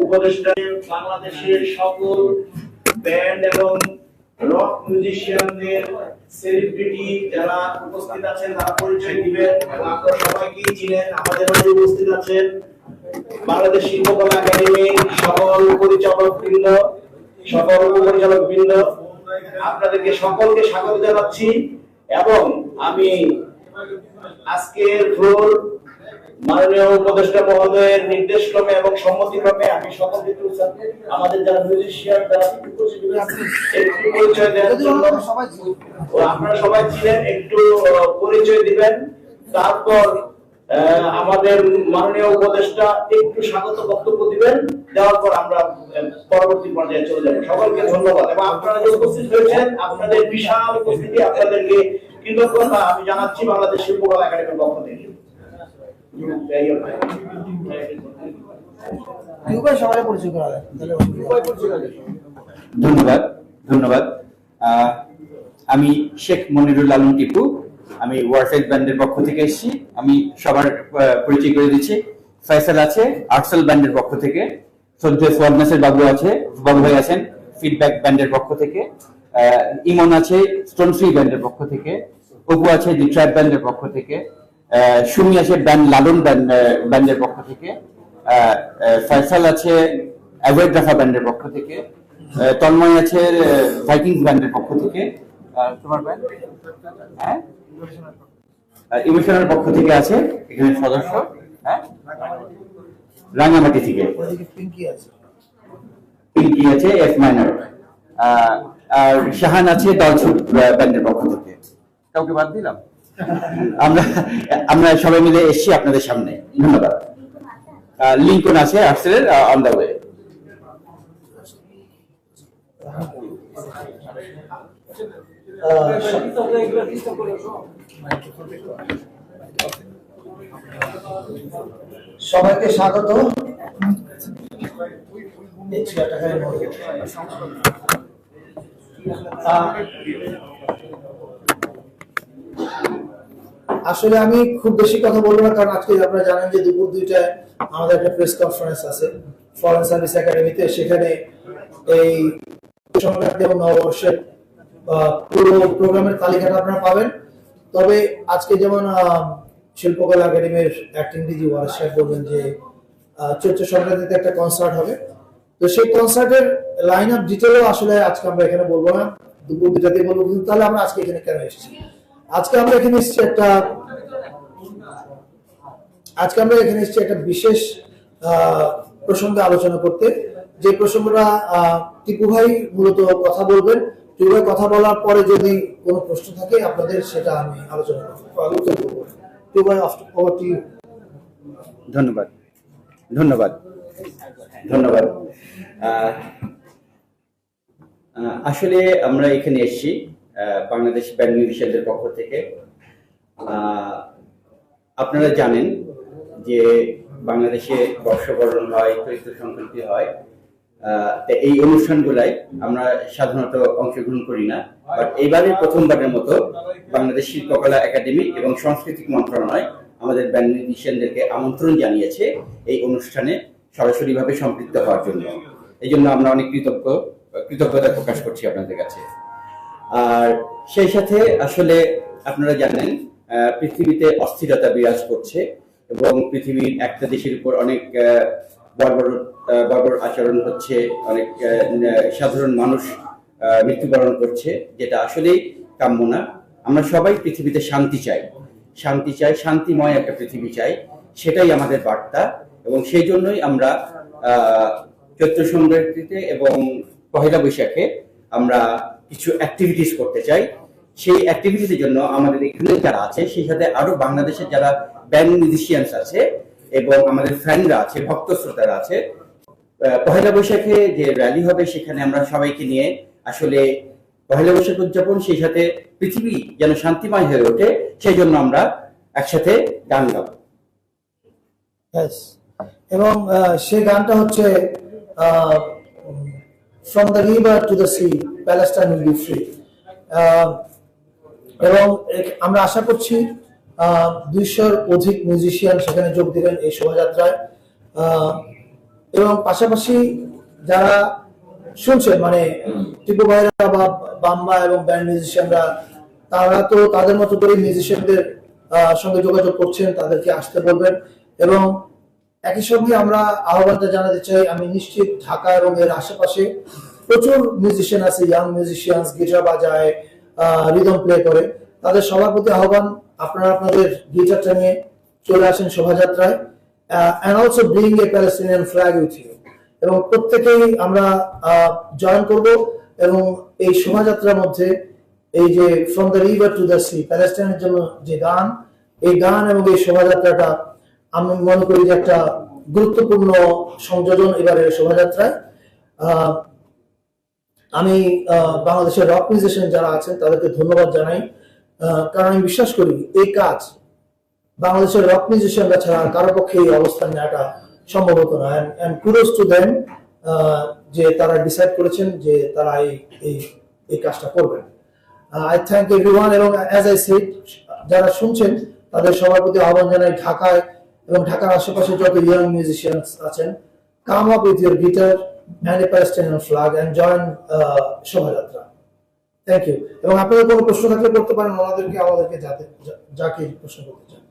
উপদেষ্টা বাংলাদেশের সকল ব্যান্ড এবং রক মিউজিশিয়ানদের সেলিব্রিটি যারা উপস্থিত আছেন তারা পরিচয় দিবেন। আপনারা সবাইকেই চিনেন। আমাদের মাঝে উপস্থিত আছেন বাংলাদেশ শিল্পকলা একাডেমির সকল পরিচালকবৃন্দ, সকল উপপরিচালকবৃন্দ, আপনাদেরকে সকলকে স্বাগত জানাচ্ছি। এবং আমি আজকের ফ্লোর মাননীয় উপদেষ্টা মহোদয়ের নির্দেশক্রমে এবং সম্মতিক্রমে আমি সকলকে আমাদের যারা মিউজিশিয়ান তারা একটু পরিচয় দেওয়ার জন্য, আপনারা সবাই ছিলেন, একটু পরিচয় দিবেন। তারপর আমাদের মাননীয় উপদেষ্টা একটু স্বাগত বক্তব্য দিবেন, দেওয়ার পর আমরা পরবর্তী পর্যায়ে চলে যাব। সকলকে ধন্যবাদ। এবং আপনারা যে উপস্থিত হয়েছেন আপনাদের বিশাল উপস্থিতি, আপনাদেরকে কৃতজ্ঞতা আমি জানাচ্ছি বাংলাদেশ শিল্পকলা একাডেমির পক্ষ থেকে। ধন্যবাদ ধন্যবাদ। আমি শেখ মনিরুল আলম টিপু, আমি ওয়ারফেজ ব্যান্ডের পক্ষ থেকে এসেছি। আমি সবার পরিচয় করে দিচ্ছি। ফয়সাল আছে আর্টসেল ব্যান্ডের পক্ষ থেকে, সঞ্জয় সোয়াদনাসের বাবু আছে, বাবু ভাই আছেন ফিডব্যাক ব্যান্ডের পক্ষ থেকে, ইমন আছে স্টোন ফ্রি ব্যান্ডের পক্ষ থেকে, অপু আছে দি ট্র্যাপ ব্যান্ডের পক্ষ থেকে, সুমি আছে ব্যান্ড লালন ব্যান্ডের পক্ষ থেকে, ফয়সাল আছে অ্যাভয়েড রাফা ব্যান্ডের পক্ষ থেকে, তন্ময় আছে ভাইকিংস ব্যান্ডের পক্ষ থেকে, তোমার ব্যান্ড হ্যাঁ ইমোশনের পক্ষ থেকে আছে এখানে সদস্য, হ্যাঁ রাঙামাটি থেকে পিঙ্কি আছে এফ মাইনর, আর শাহান আছে দলছুট ব্যান্ডের পক্ষ থেকে। কাউকে বাদ দিলাম? আমরা সবাই মিলে এসেছি আপনাদের সামনে। ধন্যবাদ। লিঙ্কন আছে আর্টসেলের অন দা ওয়ে। সবাইকে স্বাগত। আসলে আমি খুব বেশি কথা বলবো না, কারণ আজকে আপনারা জানেন যে দুপুর 2টায় আমাদের একটা প্রেস কনফারেন্স আছে ফরেন সার্ভিস একাডেমিতে। সেখানে এই সংক্রান্ত এবং নববর্ষের পুরো প্রোগ্রামের তালিকাটা আপনারা পাবেন। তবে আজকে যেমন শিল্পকলা একাডেমির অ্যাক্টিং ডিজি ওয়ারেস সাহেব বলবেন যে চৈত্র সংক্রান্তিতে একটা কনসার্ট হবে, তো সেই কনসার্টের লাইন আপ ডিটেলও আসলে আজকে আমরা এখানে বলবো না, দুপুর 2টাতে বলবো। কিন্তু তাহলে আমরা আজকে এখানে কেন এসেছি? আজকে আমরা এখানে এসেছি একটা বিশেষ প্রসঙ্গে আলোচনা করতে, যে প্রসঙ্গটা টিপু ভাই মূলত কথা বলবেন। টিপু ভাই কথা বলার পরে যদি কোনো প্রশ্ন থাকে আপনাদের, সেটা আমি আলোচনা করবো। টিপু ভাই, ওভার টু ইউ। ধন্যবাদ ধন্যবাদ ধন্যবাদ। আসলে আমরা এখানে এসেছি বাংলাদেশ ব্যান্ড মিউজিশিয়ানদের পক্ষ থেকে। আপনারা জানেন যে বাংলাদেশে বর্ষবরণ হয়, চৈত্র সংক্রান্তি হয়, এই অনুষ্ঠানগুলাই আমরা সাধারণত অংশগ্রহণ করি না। বাট এইবারের প্রথমবারের মতো বাংলাদেশ শিল্পকলা একাডেমি এবং সাংস্কৃতিক মন্ত্রণালয় আমাদের ব্যান্ড মিউজিশিয়ানদেরকে আমন্ত্রণ জানিয়েছে এই অনুষ্ঠানে সরাসরিভাবে সম্পৃক্ত হওয়ার জন্য। এই জন্য আমরা অনেক কৃতজ্ঞতা প্রকাশ করছি আপনাদের কাছে। আর সেই সাথে আসলে আপনারা জানেন পৃথিবীতে অস্থিরতা বিরাজ করছে এবং পৃথিবীর একটা দেশের উপর অনেক বর্বর আচরণ হচ্ছে, অনেক সাধারণ মানুষ মৃত্যুবরণ করছে, যেটা আসলেই কাম্য না। আমরা সবাই পৃথিবীতে শান্তি চাই, শান্তিময় একটা পৃথিবী চাই, সেটাই আমাদের বার্তা। এবং সেই জন্যই আমরা চৈত্র সংক্রান্তিতে এবং পহেলা বৈশাখে আমরা কিছু অ্যাক্টিভিটিস করতে চাই। সেই অ্যাক্টিভিটিসের জন্য আমাদের এখানে যারা আছে, সেই সাথে আরো বাংলাদেশের যারা ব্যান্ড মিউজিশিয়ানস আছে এবং আমাদের ফ্রেন্ডরা আছে, ভক্ত শ্রোতারা আছে, পহেলা বৈশাখে যে র্যালি হবে সেখানে আমরা সবাইকে নিয়ে আসলে পহেলা বৈশাখ উদযাপন, সেই সাথে পৃথিবী যেন শান্তিময় হয়ে ওঠে, সেই জন্য আমরা একসাথে গান গাবো। এবং সেই গানটা হচ্ছে From the river to the sea, Palestine will be free. এবং আমরা আশা করছি 200-র অধিক মিউজিশিয়ান সেখানে যোগ দিবেন এই শোভাযাত্রায়। এবং পাশাপাশি যারা শুনছেন মানে টিপু ভাইরা বা বাম্বা এবং ব্যান্ড মিউজিশিয়ানরা, তারা তো তাদের মতো করে মিউজিশিয়ানদের সঙ্গে যোগাযোগ করছেন, তাদেরকে আসতে বলবেন। এবং একই সঙ্গে আমরা আহ্বানটা জানাতে চাই, আমি নিশ্চিত ঢাকা এবং এর আশেপাশে প্রচুর মিউজিশিয়ান আছে, ইয়াং মিউজিশিয়ানস, গিটার বাজায়, রিদম প্লে করে। তাদের সবার প্রতি আহ্বান, আপনারা আপনাদের গিটারটা নিয়ে চলে আসেন শোভাযাত্রায়, and also bring a Palestinian flag with you। এবং প্রত্যেকেই আমরা জয়েন করব এবং এই শোভাযাত্রার মধ্যে এই যে from the river to the sea, প্যালেস্টাইনের জন্য যে গান, এই গান এবং এই শোভাযাত্রাটা আমি মনে করি যে একটা গুরুত্বপূর্ণ সংযোজন এবারের শোভাযাত্রায়। আমি বাংলাদেশের রক মিউজিশিয়ান যারা আছেন তাদেরকে ধন্যবাদ জানাই, কারণ আমি বিশ্বাস করি এই কাজ বাংলাদেশের রক মিউজিশিয়ানরা ছাড়া আর কারো পক্ষে এই অবস্থান নেওয়াটা সম্ভব হতো না। এন্ড কুডোস টু দেম যে তারা ডিসাইড করেছেন যে তারা এই কাজটা করবেন। I thank everyone. এবং অ্যাজ আই সেড, যারা শুনছেন তাদের সবার প্রতি আহ্বান জানাই, ঢাকায় এবং ঢাকার আশেপাশে যত ইয়াং মিউজিশিয়ানস আছেন, come up with your guitar and a Palestinian flag and join শোভাযাত্রা। Thank you. এবং আপনাদের কোনো প্রশ্ন থাকলে করতে পারেন ওনাদেরকে, আমাদেরকে যাকে প্রশ্ন করতে চান।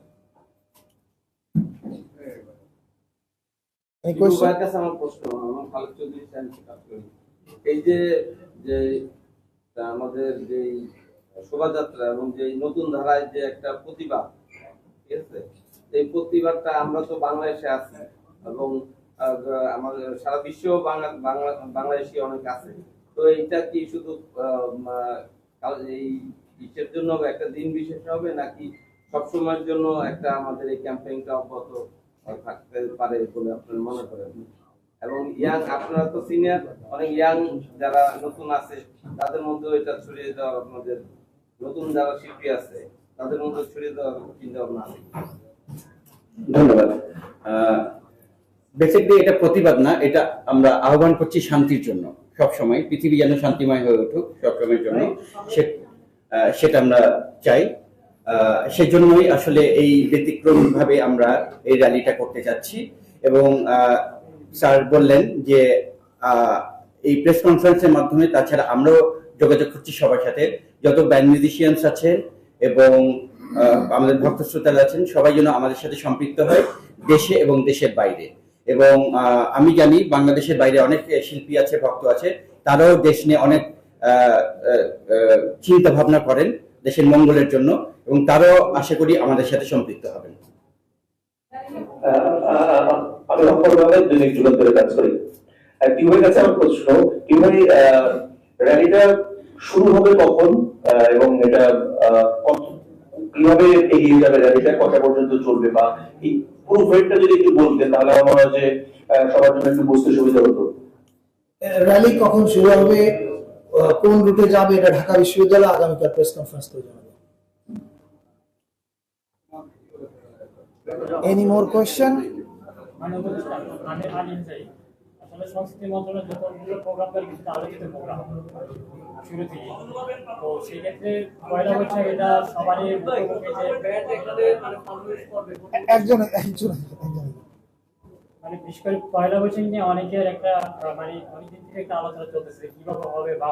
আমার প্রশ্ন, আমার খালেদ চৌধুরী এই যে আমাদের যে শোভাযাত্রা এবং যে নতুন ধারায় যে একটা প্রতিবাদ, ঠিক আছে, এই প্রতিবাদটা আমরা তো বাংলাদেশে আছি এবং আমাদের সারা বিশ্বেও বাংলাদেশি অনেক আছে, তো এইটা কি শুধু এই ইসের জন্য একটা দিন বিশেষ হবে নাকি সবসময়ের জন্য একটা আমাদের এই ক্যাম্পেইনটা অব্যাহত থাকতে পারে বলে আপনারা মনে করেন? এবং ইয়াং, আপনারা তো সিনিয়র, অনেক ইয়াং যারা নতুন আছে তাদের মধ্যে এটা ছড়িয়ে দেওয়ার, আপনাদের নতুন যারা শিল্পী আছে তাদের মধ্যে ছড়িয়ে দেওয়ার চিন্তা ভাবনা আছে? ধন্যবাদ। বেসিক্যালি এটা প্রতিবাদ না, এটা আমরা আহ্বান করছি শান্তির জন্য। সব সময় পৃথিবী যেন শান্তিময় হয়ে উঠুক সবসময়ের জন্য, সেটা আমরা চাই। সেজন্যই আসলে এই ব্যতিক্রম ভাবে আমরা এই র্যালিটা করতে যাচ্ছি। এবং স্যার বললেন যে এই প্রেস কনফারেন্সের মাধ্যমে তাছাড়া আমরাও যোগাযোগ করছি সবার সাথে, যত ব্যান্ড মিউজিশিয়ানস আছে এবং আমাদের ভক্ত শ্রোতারা আছেন, সবাই যেন আমাদের সাথে সম্পৃক্ত হয়, দেশে এবং দেশের বাইরে। এবং আমি জানি বাংলাদেশের বাইরে অনেক শিল্পী আছে, ভক্ত আছে, তারাও দেশ নিয়ে অনেক চিন্তা ভাবনা করেন দেশের মঙ্গলের জন্য, এবং তারাও আশা করি আমাদের সাথে সম্পৃক্ত হবেন। আমি অপরভাবে দৈনিক যুগান্তরে কাজ করি। টিউবের কাছে আমার প্রশ্ন, কিভাবে র্যালিটা শুরু হবে কখন এবং এটা কিভাবে এগিয়ে যাবে, র্যালিটা কটা পর্যন্ত চলবে, বা এই পুরো ফেটটা যদি একটু বলতেন তাহলে আমার মনে হয় যে সবার জন্য একটু বুঝতে সুবিধা হতো। র্যালি কখন শুরু হবে, কোন রুটে যাবে, এটা ঢাকা বিশ্ববিদ্যালয় আগামীকাল প্রেস কনফারেন্স করে জানাবে। Any more question? আসলে সংস্কৃতি মন্ত্রণালয় যতগুলো প্রোগ্রাম করে কিন্তু আলোচিত প্রোগ্রাম শুরু থেকে, তো সেই ক্ষেত্রে পয়লা বৈশাখ এটা সবারই মানে বিশেষ করে পয়লা বৈশাখ নিয়ে অনেকের একটা মানে অনেকদিন থেকে একটা আলোচনা চলতেছে কিভাবে হবে, বা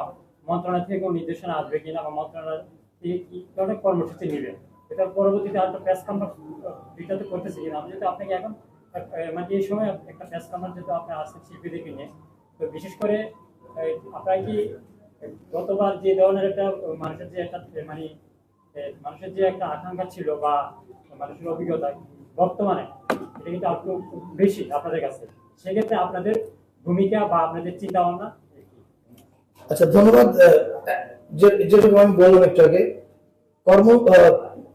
মন্ত্রণালয় থেকে কোনো নির্দেশনা আসবে কিনা, বা মন্ত্রণালয় থেকে কি ধরনের কর্মসূচি নেবে, এটা পরবর্তীতে একটা প্রেস কনফারেন্স দুইটাতে করতেছে কিনা। আমি যদি আপনাকে এখন মানে এই সময় একটা প্রেস কনফারেন্স যেহেতু আপনার আসছেন শিল্পীদেরকে নিয়ে, তো বিশেষ করে আপনারা কি গতবার যে ধরনের একটা মানুষের যে একটা মানে মানুষের যে একটা আকাঙ্ক্ষা ছিল বা মানুষের অভিজ্ঞতা বর্তমানে এটা কিন্তু একটু বেশি আপনাদের কাছে, সেক্ষেত্রে আপনাদের ভূমিকা বা আপনাদের চিন্তা ভাবনা? আচ্ছা, ধন্যবাদ। যেটা আমি বললাম একটু আগে,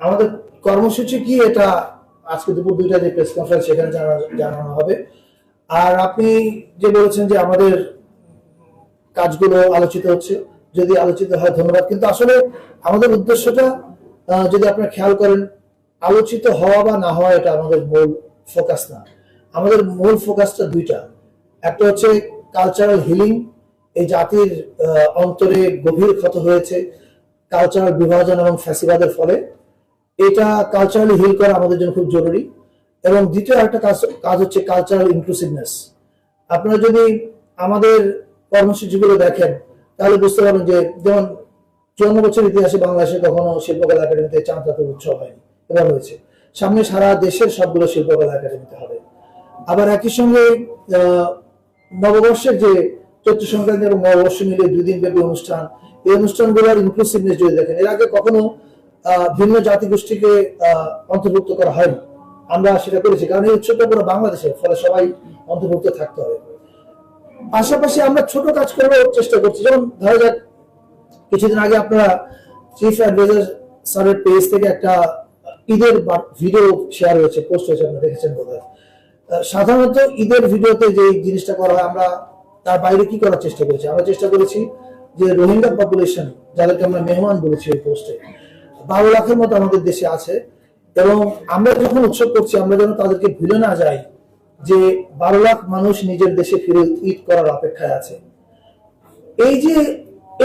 আমাদের কর্মসূচি কি এটা আজকে দুপুর 2টায় যে প্রেস কনফারেন্স সেখানে জানানো হবে। আর আপনি যে বলেছেন যে আমাদের কাজগুলো আলোচিত হচ্ছে, যদি আলোচিত হয় ধন্যবাদ, কিন্তু আসলে আমাদের উদ্দেশ্যটা যদি আপনারা খেয়াল করেন, আলোচিত হওয়া বা না হওয়া এটা আমাদের মূল ফোকাস না। আমাদের মূল ফোকাসটা দুইটা, একটা হচ্ছে কালচারাল হিলিং। এই জাতির অন্তরে গভীর ক্ষত হয়েছে কালচারাল বিভাজন এবং ফ্যাসিবাদের ফলে, এটা কালচারালি হিল করা আমাদের জন্য খুব জরুরি। এবং দ্বিতীয় একটা কাজ হচ্ছে কালচারাল ইনক্লুসিভনেস। আপনারা যদি আমাদের কর্মসূচিগুলো দেখেন তাহলে বুঝতে পারবেন যে যেমন 54 বছর ইতিহাসে বাংলাদেশে কখনো শিল্পকলা একাডেমিতে চাঁদরাতের উৎসব হয়নি, এবার হয়েছে। সামনে সারা দেশের সবগুলো শিল্পকলা একাডেমিতে হবে। আবার একই সঙ্গে নববর্ষের যে চৈত্র সংক্রান্তি এবং নববর্ষ মিলে 2 দিন ব্যাপী অনুষ্ঠান, এই অনুষ্ঠানগুলোর ইনক্লুসিভনেস যদি দেখেন, এর আগে কখনো ভিন্ন জাতিগোষ্ঠীকে অন্তর্ভুক্ত করা হয়নি, আমরা সেটা করেছি কারণ এই উৎসবটা পুরো বাংলাদেশের, ফলে সবাই অন্তর্ভুক্ত থাকতে হবে। পাশাপাশি আমরা ছোট কাজ করার চেষ্টা করছি, যেমন ধরা যাক কিছুদিন আগে আপনারা চিফ অ্যাডভাইজার স্যারের পেজ থেকে একটা ঈদের ভিডিও শেয়ার হয়েছে, পোস্ট হয়েছে, আপনারা দেখেছেন বোধহয়। সাধারণত ঈদের ভিডিওতে যে জিনিসটা করা হয়, আমরা তার বাইরে কি করার চেষ্টা করেছি, আমরা চেষ্টা করেছি যে রোহিঙ্গা পপুলেশন যাদেরকে আমরা মেহমান বলেছি ওই পোস্টে 12 লাখের মতো আমাদের দেশে আছে, এবং আমরা যখন উৎসব করছি আমরা যেন তাদেরকে ভুলে না যাই যে 12 লাখ মানুষ নিজের দেশে ফিরে ঈদ করার অপেক্ষায় আছে। এই যে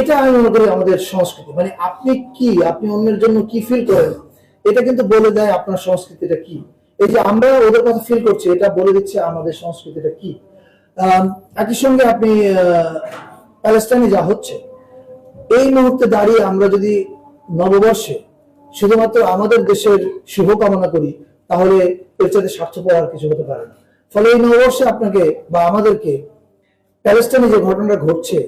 এটা আমি মনে করি আমাদের সংস্কৃতি, মানে আপনি কি, আপনি অন্যের জন্য কি ফিল করেন, এটা কিন্তু বলে দেয় আপনার সংস্কৃতিটা কি। এই যে আমরা ওদের কথা ফিল করছি, এটা বলে দিচ্ছে আমাদের সংস্কৃতিটা কি। একই সঙ্গে আপনি প্যালেস্টাইনে যা হচ্ছে, এই মুহূর্তে দাঁড়িয়ে আমরা যদি নববর্ষে শুধুমাত্র আমাদের দেশের শুভকামনা করি, তাহলে এর চাইতে স্বার্থপর আর কিছু হতে পারে না। ফলে এই নববর্ষে আপনাকে বা আমাদেরকে প্যালেস্টাইনে যে ঘটনাটা ঘটছে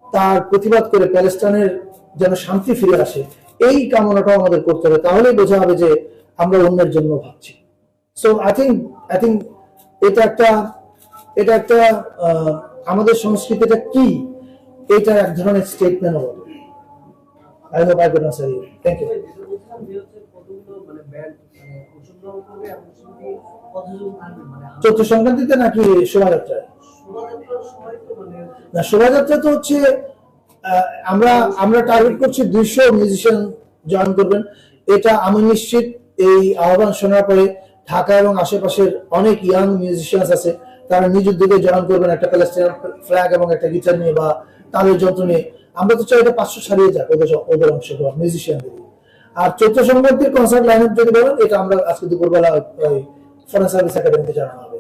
তার প্রতিবাদ করে প্যালেস্টাইনের যেন শান্তি ফিরে আসে, এই কামনাটাও আমাদের করতে হবে, তাহলেই বোঝা হবে যে আমরা অন্যের জন্য ভাবছি। সো আই থিঙ্ক এটা একটা আমাদের সংস্কৃতিটা কি, এটা এক ধরনের স্টেটমেন্ট হবে। I hope I could answer you. Thank you. চৈত্র সংক্রান্তিতে নাকি শোভাযাত্রায়? না, শোভাযাত্রা তো হচ্ছে আমরা টার্গেট করছি 200 মিউজিশিয়ান জয়েন করবেন। এটা আমি নিশ্চিত এই আহ্বান শোনার পরে ঢাকা এবং আশেপাশের অনেক ইয়াং মিউজিশিয়ানস আছে, তারা নিজ উদ্যোগে জয়েন করবেন একটা প্যালেস্টাইন ফ্ল্যাগ এবং একটা গিটার নিয়ে বা তালের যন্ত্র নিয়ে। আমরা তো চাই এটা 500 ছাড়িয়ে যাক ওদের অংশগ্রহণ মিউজিশিয়ানদের। আর চৈত্র সংক্রান্তির কনসার্ট লাইন আপ যদি বলেন, এটা আমরা আজকে দুপুরবেলা ফরেন সার্ভিস একাডেমিতে জানানো হবে।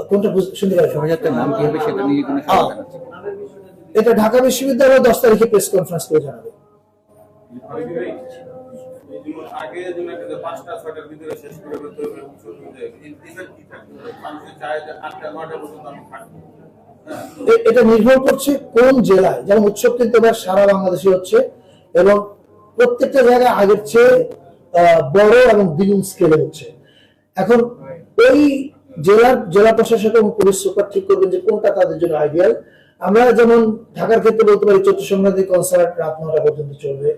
কোনটা শুনতে পাই? শোভাযাত্রার নাম কি হবে সেটা নিয়ে কোনো সমাধান আছে? এটা ঢাকা বিশ্ববিদ্যালয় 10 তারিখে প্রেস কনফারেন্স করে জানাবে। আগে যেমন একটা 5টা 6টার ভিতরে শেষ করে দিতে হবে, ইভেন্ট কি থাকবে, মানুষের চায় যে 8টা 9টা পর্যন্ত আমি থাকবো। এটা নির্ভর করছে কোন জেলায়। যেমন উৎসব কিন্তু এবার সারা বাংলাদেশে হচ্ছে এবং প্রত্যেকটা জায়গায় আগের চেয়ে বড় এবং দ্বিগুণ স্কেলে হচ্ছে। এখন ওই জেলা প্রশাসক এবং পুলিশ সুপার ঠিক করবেন যে কোনটা তাদের জন্য আইডিয়াল। আমরা যেমন ঢাকার ক্ষেত্রে বলতে পারি চৈত্র সংক্রান্তি কনসার্ট রাত 9টা পর্যন্ত চলবে।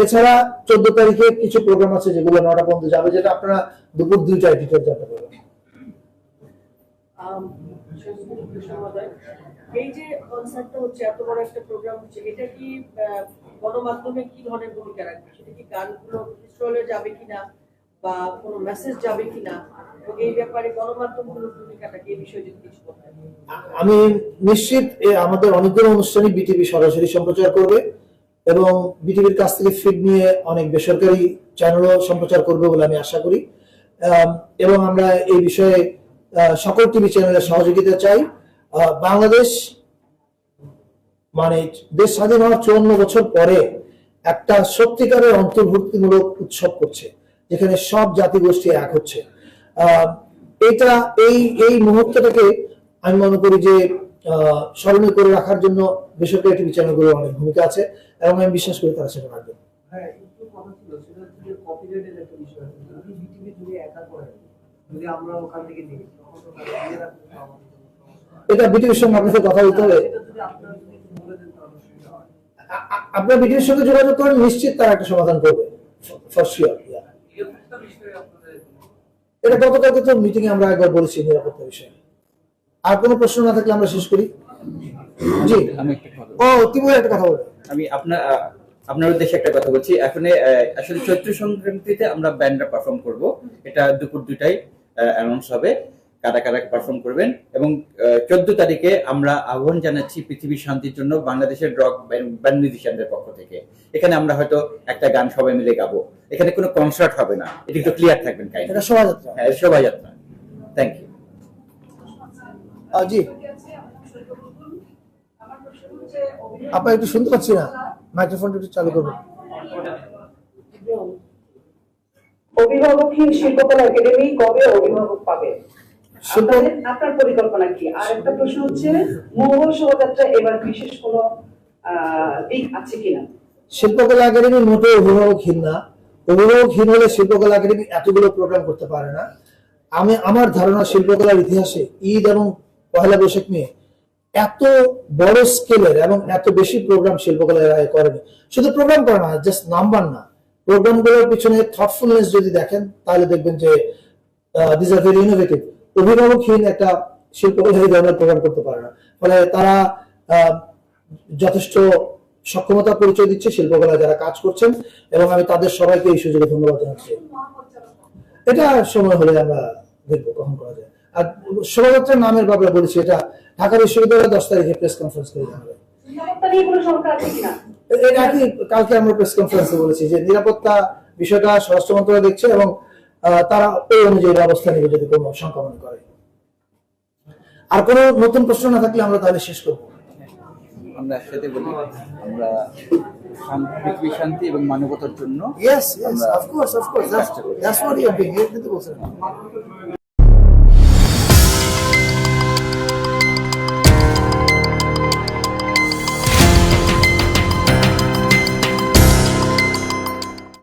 এছাড়া 14 তারিখে কিছু প্রোগ্রাম আছে যেগুলো 9টা পর্যন্ত যাবে, যেটা আপনারা দুপুর 2টায় ডিটেইল জানতে পারবেন। এই যে কনসার্টটা হচ্ছে, এত বড় একটা প্রোগ্রাম হচ্ছে, এটা কি গণমাধ্যমে কি ধরনের ভূমিকা রাখবে? সেটা কি গানগুলো স্টলে যাবে কিনা বা কোনো মেসেজ যাবে কিনা, এবং এই ব্যাপারে গণমাধ্যমগুলোর ভূমিকাটা কি, এই বিষয়ে যদি কিছু বলতেন। আমি নিশ্চিত আমাদের অনেকগুলো অনুষ্ঠানই বিটিভি সরাসরি সম্প্রচার করবে এবং বিটিভির কাছ থেকে ফিড নিয়ে অনেক বেসরকারি চ্যানেলও সম্প্রচার করবে বলে আমি আশা করি। এবং আমরা এই বিষয়ে সকল টিভি চ্যানেলের সহযোগিতা চাই। বাংলাদেশ মানে দেশ স্বাধীন হওয়ার 54 বছর পরে একটা সত্যিকারের অন্তর্ভুক্তিমূলক উৎসব করছে, যেখানে সব জাতিগোষ্ঠী এক হচ্ছে। এই মুহূর্তটাকে আমি মনে করি যে স্মরণীয় করে রাখার জন্য বেসরকারি টিভি চ্যানেলগুলোর অনেক ভূমিকা আছে এবং আমি বিশ্বাস করি তারা সেটা রাখবে। হ্যাঁ, একটু কথা ছিল, সেটা হচ্ছে যে কপিরাইটের একটা বিষয় আছে। যদি বিটিভি যদি একা করে, যদি আমরা ওখান থেকে নিই, তখন তো তারা দিয়ে রাখতে হবে আমাদের জন্য সমস্যা। এটা বিটিভির সঙ্গে আপনাদের কথা বলতে হবে। সেটা যদি আপনারা যদি একটু বলে দেন তাহলে সুবিধা হয়। আপনার বিটিভির সঙ্গে যোগাযোগ করেন, নিশ্চিত তারা একটা সমাধান করবে ফর শিওর। নিরাপত্তা বিষয়ে আপনাদের এটা গতকালকে তো মিটিং এ আমরা একবার বলেছি নিরাপত্তা বিষয়ে। আর কোনো প্রশ্ন না থাকলে আমরা শেষ করি। জি, আমি একটা কথা তিমুর একটা কথা বলবো। আমি আপনার উদ্দেশ্যে একটা কথা বলছি। এখন আসলে চৈত্র সংক্রান্তিতে আমরা ব্যান্ডরা পারফর্ম করব, এটা দুপুর 2টায় অ্যানাউন্স হবে। কারা কারা পারফর্ম করবেন। এবং 14 তারিখে আমরা আহ্বান জানাচ্ছি পৃথিবীর শান্তির জন্য বাংলাদেশের রক ব্যান্ড মিউজিশিয়ানদের পক্ষ থেকে। এখানে আমরা হয়তো একটা গান সবাই মিলে গাবো, এখানে কোনো কনসার্ট হবে না, এটা একটু ক্লিয়ার থাকবেন। এটা শোভাযাত্রা। হ্যাঁ, শোভাযাত্রা। Thank you. জি আপনার একটু শুনতে পাচ্ছি না, মাইক্রোফোনটা একটু চালু করবেন। অভিভাবকহীন শিল্পকলা একাডেমি কবে অভিভাবক পাবে? আপনার পরিকল্পনা কি? আর একটা প্রশ্ন হচ্ছে, মঙ্গল শোভাযাত্রা এবার বিশেষ কোনো দিক আছে কিনা? শিল্পকলা একাডেমি মোটেও অভিভাবকহীন না। অভিভাবকহীন হলে শিল্পকলা একাডেমি এতগুলো প্রোগ্রাম করতে পারে না। আমার ধারণা শিল্পকলার ইতিহাসে ঈদ এবং পয়লা বৈশাখ নিয়ে এত বড় স্কেলের এবং এত বেশি প্রোগ্রাম শিল্পকলা এর আগে করেনি। শুধু প্রোগ্রাম করে না, জাস্ট নাম্বার না, প্রোগ্রামগুলোর পিছনে থটফুলনেস যদি দেখেন তাহলে দেখবেন যে দিস আর ভেরি ইনোভেটিভ। অভিভাবকহীন একটা শিল্পকলা এই ধরনের প্রোগ্রাম করতে পারে না, ফলে তারা যথেষ্ট সক্ষমতা পরিচয় দিচ্ছে শিল্পকলা যারা কাজ করছেন, এবং আমি তাদের সবাইকে এই সুযোগে ধন্যবাদ জানাচ্ছি। এটা সময় হলে আমরা দেখবো কখন করা যায়। আর শোভাযাত্রার নামের ব্যাপারে বলেছি, এটা ঢাকা বিশ্ববিদ্যালয়ে 10 তারিখে প্রেস কনফারেন্স করে জানাবে। কালকে আমরা প্রেস কনফারেন্সে বলেছি যে নিরাপত্তা বিষয়টা স্বরাষ্ট্র মন্ত্রণালয় দেখছে এবং তারা ওই অনুযায়ী ব্যবস্থা নেবে যদি কোনো শঙ্কা মনে করে। আর কোনো নতুন প্রশ্ন না থাকলে আমরা তাহলে শেষ করবো। আমরা একসাথে বলি, আমরা পৃথিবী শান্তি এবং মানবতার জন্য। Yes, of course, that's what you are doing.